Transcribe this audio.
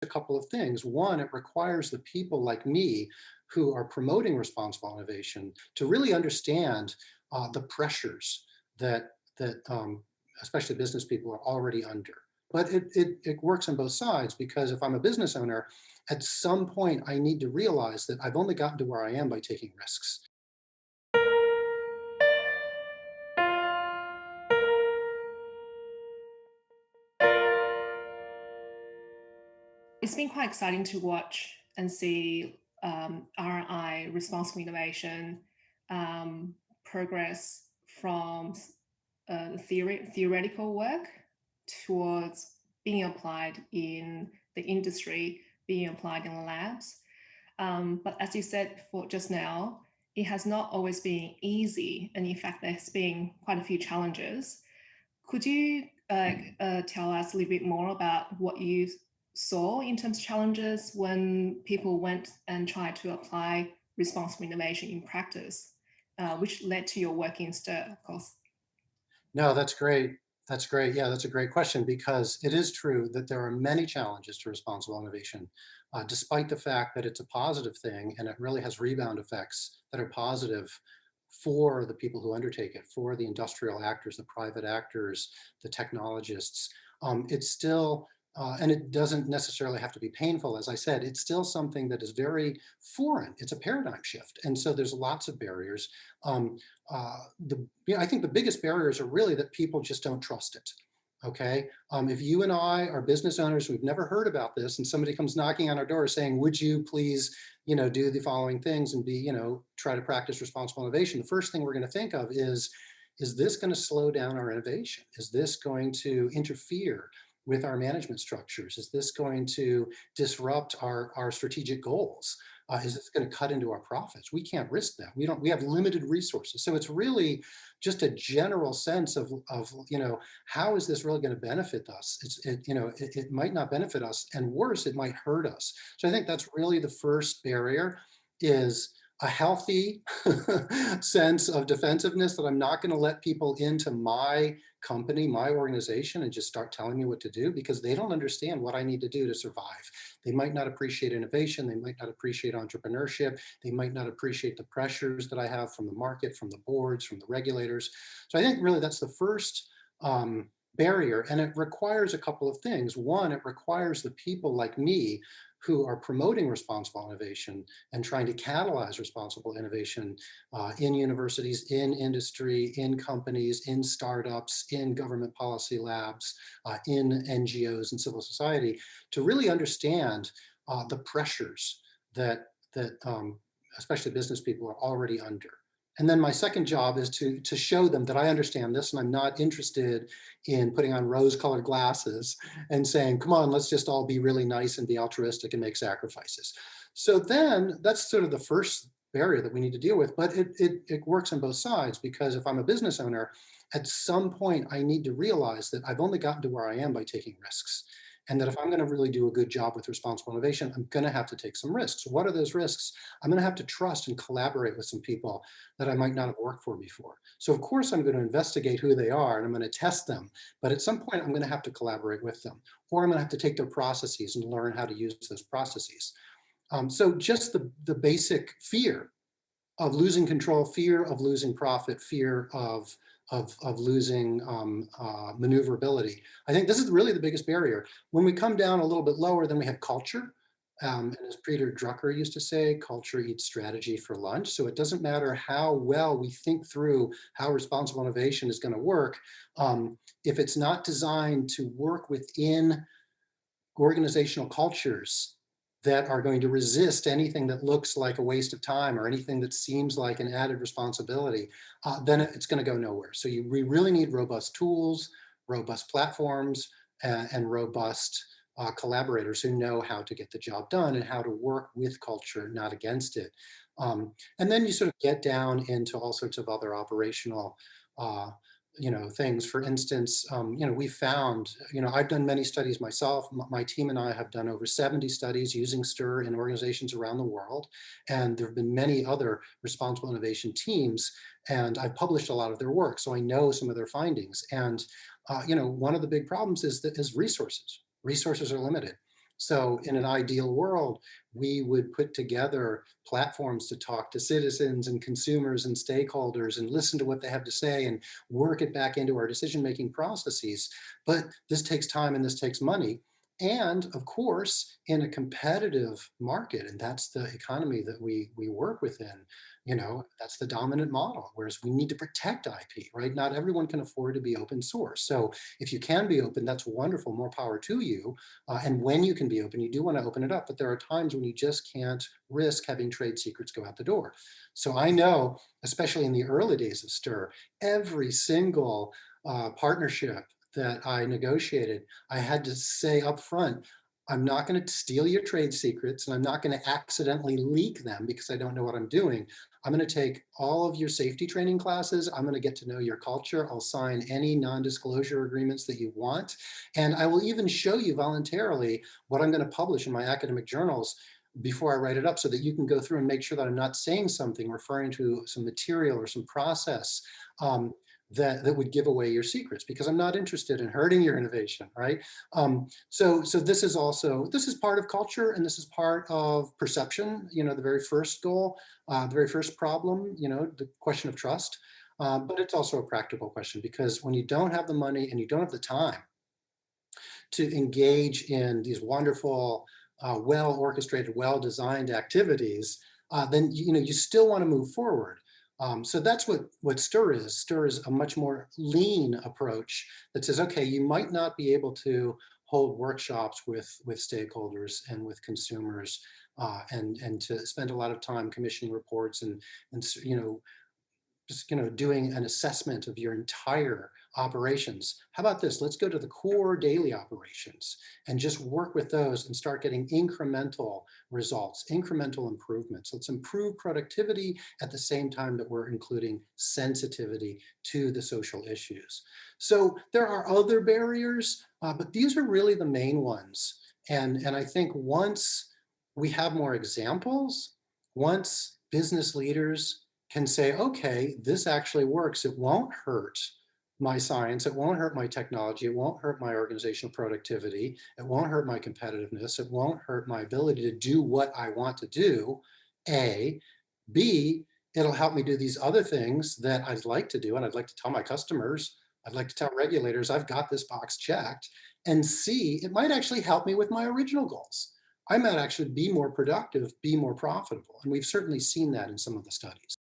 couple of things. One, it requires the people like me who are promoting responsible innovation to really understand the pressures that especially business people are already under. But it works on both sides, because if I'm a business owner, at some point I need to realize that I've only gotten to where I am by taking risks. It's been quite exciting to watch and see RI, responsible innovation, progress from theoretical work towards being applied in the industry, being applied in labs. But as you said for just now, it has not always been easy. And in fact, there's been quite a few challenges. Could you tell us a little bit more about what you saw in terms of challenges when people went and tried to apply responsible innovation in practice, which led to your work in STIR, of course? No, that's great. That's great. Yeah, that's a great question, because it is true that there are many challenges to responsible innovation, despite the fact that it's a positive thing and it really has rebound effects that are positive for the people who undertake it, for the industrial actors, the private actors, the technologists. It's still, and it doesn't necessarily have to be painful, as I said, it's still something that is very foreign. It's a paradigm shift. And so there's lots of barriers. I think the biggest barriers are really that people just don't trust it. Okay. If you and I are business owners, we've never heard about this, and somebody comes knocking on our door saying, would you please, do the following things and try to practice responsible innovation, the first thing we're going to think of is this going to slow down our innovation? Is this going to interfere with our management structures? Is this going to disrupt our strategic goals? Is this going to cut into our profits? We can't risk that. We have limited resources. So it's really just a general sense of how is this really going to benefit us? It might not benefit us, and worse, it might hurt us. So I think that's really the first barrier, is a healthy sense of defensiveness, that I'm not going to let people into my company, my organization, and just start telling me what to do, because they don't understand what I need to do to survive. They might not appreciate innovation. They might not appreciate entrepreneurship. They might not appreciate the pressures that I have from the market, from the boards, from the regulators. So I think really that's the first barrier, and it requires a couple of things. One, it requires the people like me who are promoting responsible innovation and trying to catalyze responsible innovation in universities, in industry, in companies, in startups, in government policy labs, in NGOs and civil society, to really understand the pressures that especially business people are already under. And then my second job is to show them that I understand this, and I'm not interested in putting on rose-colored glasses and saying, come on, let's just all be really nice and be altruistic and make sacrifices. So then that's sort of the first barrier that we need to deal with. But it works on both sides, because if I'm a business owner, at some point I need to realize that I've only gotten to where I am by taking risks. And that if I'm going to really do a good job with responsible innovation, I'm going to have to take some risks. What are those risks? I'm going to have to trust and collaborate with some people that I might not have worked for before. So of course I'm going to investigate who they are and I'm going to test them. But at some point I'm going to have to collaborate with them, or I'm going to have to take their processes and learn how to use those processes. So just the basic fear of losing control, fear of losing profit, fear of losing maneuverability. I think this is really the biggest barrier. When we come down a little bit lower, then we have culture. And as Peter Drucker used to say, culture eats strategy for lunch. So it doesn't matter how well we think through how responsible innovation is going to work. If it's not designed to work within organizational cultures that are going to resist anything that looks like a waste of time or anything that seems like an added responsibility, then it's going to go nowhere. So we really need robust tools, robust platforms, and robust collaborators who know how to get the job done and how to work with culture, not against it. And then you sort of get down into all sorts of other operational things. For instance, we found, I've done many studies myself. My team and I have done over 70 studies using STIR in organizations around the world. And there have been many other responsible innovation teams, and I've published a lot of their work. So I know some of their findings. And, one of the big problems is resources. Resources are limited. So in an ideal world, we would put together platforms to talk to citizens and consumers and stakeholders and listen to what they have to say and work it back into our decision-making processes. But this takes time and this takes money. And of course, in a competitive market, and that's the economy that we work within, that's the dominant model, whereas we need to protect IP, right? Not everyone can afford to be open source. So if you can be open, that's wonderful, more power to you. And when you can be open, you do want to open it up, but there are times when you just can't risk having trade secrets go out the door. So I know, especially in the early days of STIR, every single partnership that I negotiated, I had to say up front, I'm not going to steal your trade secrets and I'm not going to accidentally leak them because I don't know what I'm doing. I'm going to take all of your safety training classes. I'm going to get to know your culture. I'll sign any non-disclosure agreements that you want. And I will even show you voluntarily what I'm going to publish in my academic journals before I write it up so that you can go through and make sure that I'm not saying something referring to some material or some process that would give away your secrets, because I'm not interested in hurting your innovation, right? So this is part of culture, and this is part of perception. The very first goal, the very first problem, the question of trust. But it's also a practical question, because when you don't have the money and you don't have the time to engage in these wonderful, well-orchestrated, well-designed activities, then you still want to move forward. So that's what STIR is. STIR is a much more lean approach that says, okay, you might not be able to hold workshops with stakeholders and with consumers, and to spend a lot of time commissioning reports and just doing an assessment of your entire operations. How about this? Let's go to the core daily operations and just work with those and start getting incremental results, incremental improvements. Let's improve productivity at the same time that we're including sensitivity to the social issues. So there are other barriers, but these are really the main ones. And I think once we have more examples, once business leaders can say, okay, this actually works. It won't hurt my science. It won't hurt my technology. It won't hurt my organizational productivity. It won't hurt my competitiveness. It won't hurt my ability to do what I want to do. A. B, it'll help me do these other things that I'd like to do. And I'd like to tell my customers, I'd like to tell regulators, I've got this box checked. And C, it might actually help me with my original goals. I might actually be more productive, be more profitable. And we've certainly seen that in some of the studies.